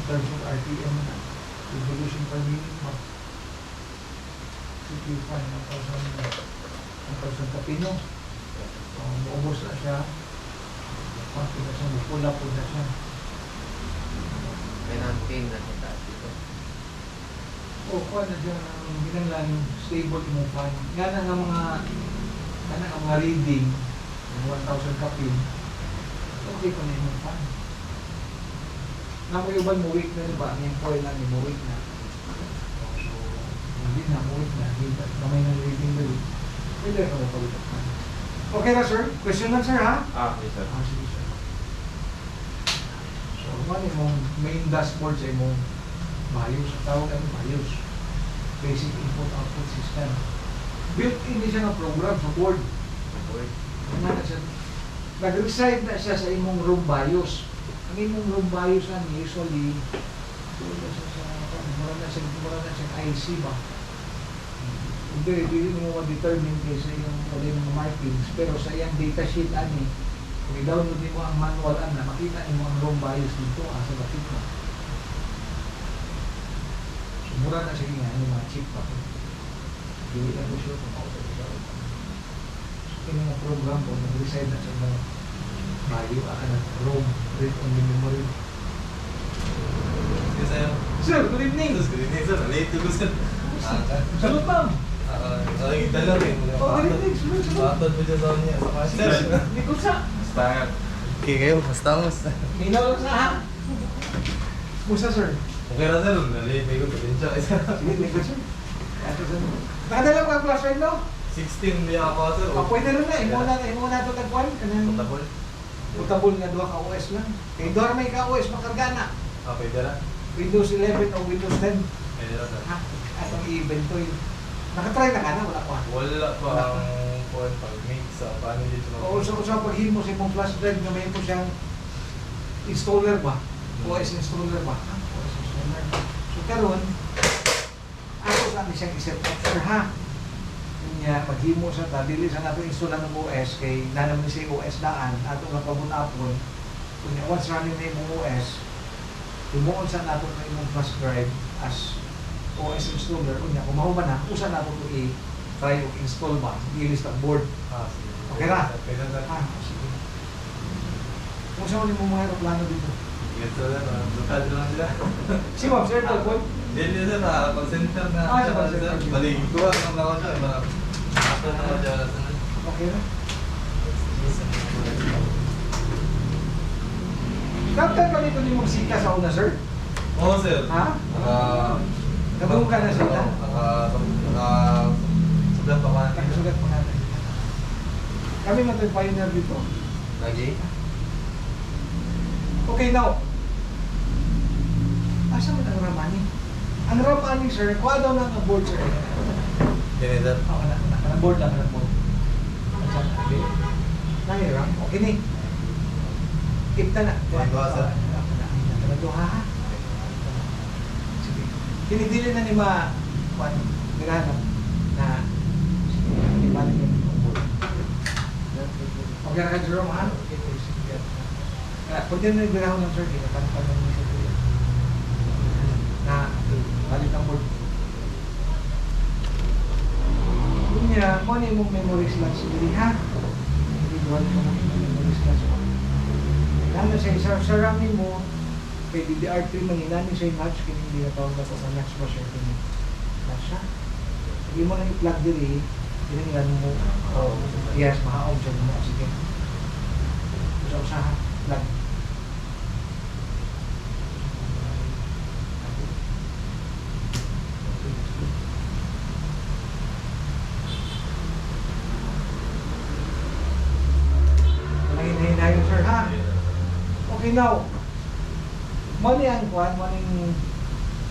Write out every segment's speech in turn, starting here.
terms of RPM na. Revolution per minute mo. CPU pa, 1,000 kapino. Maubos na siya. Konti na siya, pula po na siya. May non-pain na kita dito. O, kuha na siya, ginanglan, stable yung fan. Yan ang mga reading, 1,000 kapin. Okay pa na yung fan. Namuyuban mo week na diba? Yung coil lang yung week na. So, hindi na, week na. Kamay ng reading na week. Pwede ka na palitan fan. Okay na sir? Question lang sir ha? Yes sir. Sige sir. So, ano yung main dashboard sa imong BIOS? Tawag ano BIOS? Basic Input-Output System. Built-in din siya ng program sa board. Ano na siya? Nag-reside na siya sa imong room BIOS. Ang imong room BIOS na usually mura na siyang IC ba? Hindi mo ma-determine kayo sa iyong mga markings, pero sa iyang datasheet ani, kung i-download mo ang manual na, makita mo ang room BIOS dito sa bakit mo. So, mura na siya nga, yung mga chip pa. Hindi lang ko sure kung ako ito. So, yung mga program po, nag-reside na siya ng BIOS, room, read only memory. Yes, sir. Sir, good evening! Good evening, sir. Late ko, sir. Salut, ma'am! Kita lang rin. Oh, good evening! Salut! Matod mo dyan sa kanya. Sa master. Hindi ko sa... Basta. Okay kayo, basta mas. Minaw lang sa ha? Musta, sir? Okay na, sir. Late ko din siya. Sige, hindi sir. Nakadala mo ang class ride, no? 16 di ako, sir. Pwede rin na. Imo na ito tagpuan. Portable. Portable nga, 2 ka OS lang. Kaya doon may ka OS, makarga na. Pwede na. Windows 11 o Windows 10. Pwede na, sir. Ha? Atong i-event to yun. Nakatry na ka na, wala pa. Wala pa ang phone pag-mix sa paano dito. O sa paghimo sa imong flash drive na may mo siyang installer ba? OS installer ba? OS installer. So karon ako sa siyang i-set up sir ha. Kanya paghimo sa ta dili sa nato install ng OS kay nanam ni si OS daan ato nga pabun-apon. Kunya once running na imong OS, tumuon sa nato na imong flash drive as OS installer kunya kung mao ba na usa nato to i-try o install ba i-list ang board. Sige. Okay na? Pwede na, sir. Sige. Kung saan mo mga aeroplano dito? Ito, sir. Lokal lang sila. Si Ma'am, sir, Telpon? Hindi, sir. Call center na. Sa call center. Balik. Tuwa lang ako siya. Ako na ako dyan. Okay na. Kaptan pa nito ni mong sika sa una, sir? Oo, sir. Ha? Nabung ka na sila? Sugat pa man. Nakasugat pa natin. Kami man ito pioneer dito. Lagi? Okay, now. Asa man ang ramani? Ang ramani, sir, kuha daw lang ang board, sir. Yan, sir. Oo, ang board lang, ang board. Okay. Nahiram. Okay ni. Kita na. Dua, sir. Dua, ha? Sige. Kinidili na ni Ma, Milano, na ibalik yung board. Okay na ka, Jerome, ha? Okay, sige. Pwede na yung bilahon ng sir, kinatanpan ng mga sir. Na, balik ang board. Yun niya, mo na yung memory slots dili, ha? Individual mo na yung memory slots mo. Lalo sa ramin mo, kay DDR3 manginani siya yung match, kaya hindi na tawag na ito ang match mo siya. Match siya. Hindi mo na i-plug dili, pinangilan mo, yes, mahaog siya mo. Sige. Usa-usaha, plug. Hinahin-hinahin, sir, ha? Okay, now, money ang kuhan, money yung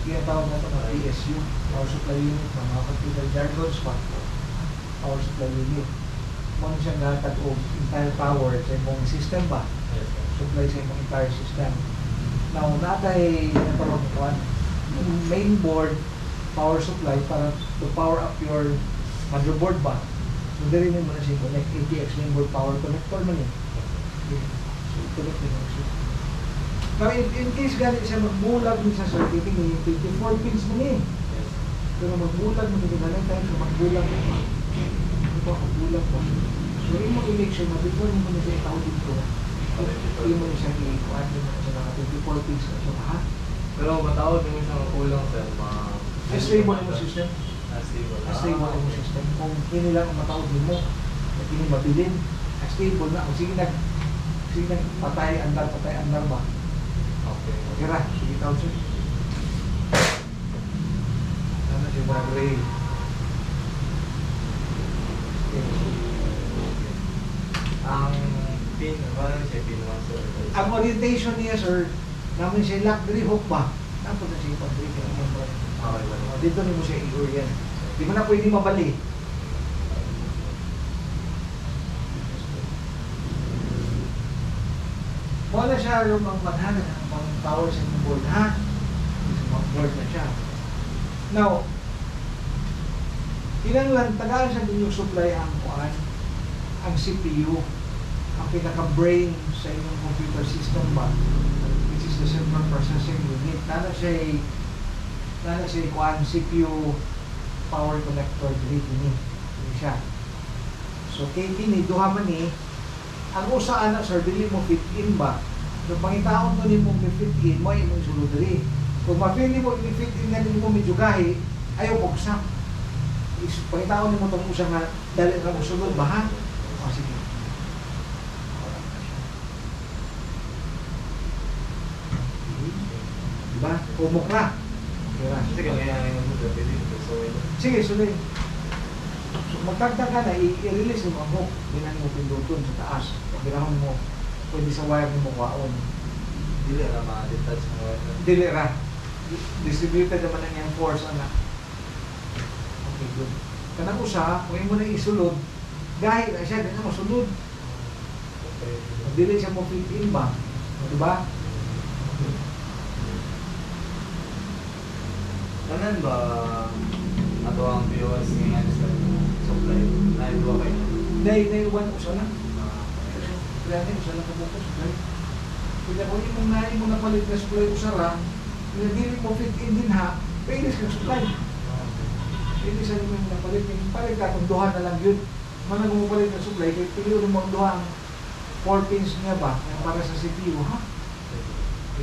tinatawag na ito na PSU, Power Supply Unit, mga computer jargons pa, Power Supply Unit. Money siyang nahatag o entire power sa imong system ba? Supply sa imong entire system. Now, natay tinatawag na kuhan, yung main board, power supply para to power up your motherboard ba? So, dali mo na siya connect ATX mainboard power connector man yun. So, connect mo na siya. Now, in case ganit siya magbulag ni sa circuit, ni 24 pins mo ni. Yes. Pero magbulag mo dito ganit tayo, so magbulag mo pa. Ano ba, magbulag pa. So, yun mo i-make sure na before mo na siya itaw dito, yun mo na siya i-kuhan mo na siya na 24 pins na siya, ha? Pero matawag mo siyang kulang sir, Stable mo system. Stable. Stable mo system. Kung kini lang ang matawag mo, na kini mabilin, stable na. Kung sige patay, andar ba? Okay. Kira, sige tawag siya. Ano siya mga gray? Ang pin, ano siya, pin 1 sir? Ang orientation niya, sir, namin siya lock diri hook ba? Tapos na siya pag-break. Okay ba? Dito ni mo siya i-orient. Di mo na pwede mabali. Wala siya yung mga madhagan ang mga power sa inyong board, ha? Board na siya. Now, kinanglan, tagaan siya din yung supply ang kuan, ang CPU, ang pinaka-brain sa inyong computer system ba, which is the central processing unit. Nana siya kuan, CPU power connector dito ni. Ini siya. So, kay kini, duha man ni, ang usa ana sir dili mo fit in ba, kung pangitaon mo nimo mo fit in mo imong sulod diri, kung mapili mo i-fit in nga nimo medyo gahi ayaw bugsa, is pangitaon nimo tong usa nga dali ra mo sulod ba, ha? O sige, diba umok na. Sige, ngayon mo sir, pwede ito. Sige, sulod. So, magdagdag ka na, i-release mo ang hook. Binan mo pinduton sa taas. Pagkirahon mo, pwede sa wire mo kwaon. Dili na ma-detach mo ito. Dili ra. Distributed naman ang yung force, anak. Okay, good. Kanang usa, kung mo na isulod, gahit na siya, ganyan mo sulod. Okay. Dili siya mo fit in ba? Diba? Kanan ba ato ang viewers ngayon sa supply? Naidwa kayo? Dahil usa lang. Kaya usa lang kabukas. Kaya kung yung nai mo na palit na supply usa ra, kung dili mo fit in din ha, pwede kang supply. Pwede sa nimo na palit. Palit ka kung duha na lang yun. Manang mo palit na supply, kaya pili mo ang duha ang 4 pins niya ba, yung para sa CPU, ha?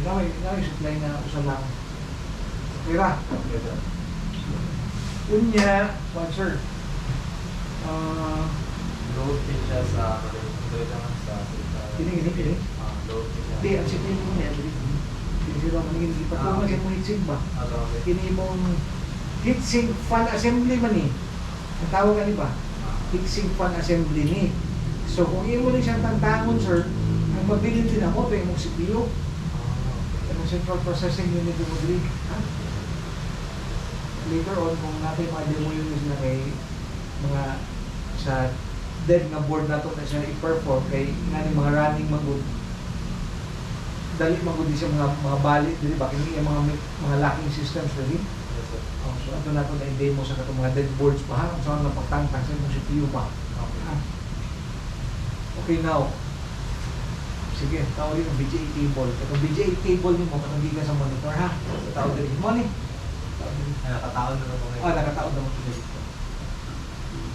Ikaw ay supply na usa lang. Kira. Unya, what sir? Load pin siya sa Kini. load pin siya. Di, ang CPU mo niya, hindi sila maningin, di pa ito kasi mo heatsink ba? Okay. Kini mong heatsink fan assembly man eh. Ang tawag ka ba? Heatsink fan assembly ni. So kung iyo mo rin siyang tantangon sir, ang mabilin din ako, ito yung CPU. Ang central processing unit mo din. Later on, kung natin ma-demo yun na kay mga sa dead na board na ito na siya i-perform kay nga ni mga running magod, dali magod din siya mga balit dili ba kini yung mga locking systems dali. Oh, so ato nato na i-demo sa katong mga dead boards pa ha, so ang napagtangtang sa imong CPU pa. Okay, now sige, tawag din ang VGA cable. Itong VGA cable nimo katong gikan sa monitor ha. Tawag din mo ni. Nakataon na naman. Nakataon na mo.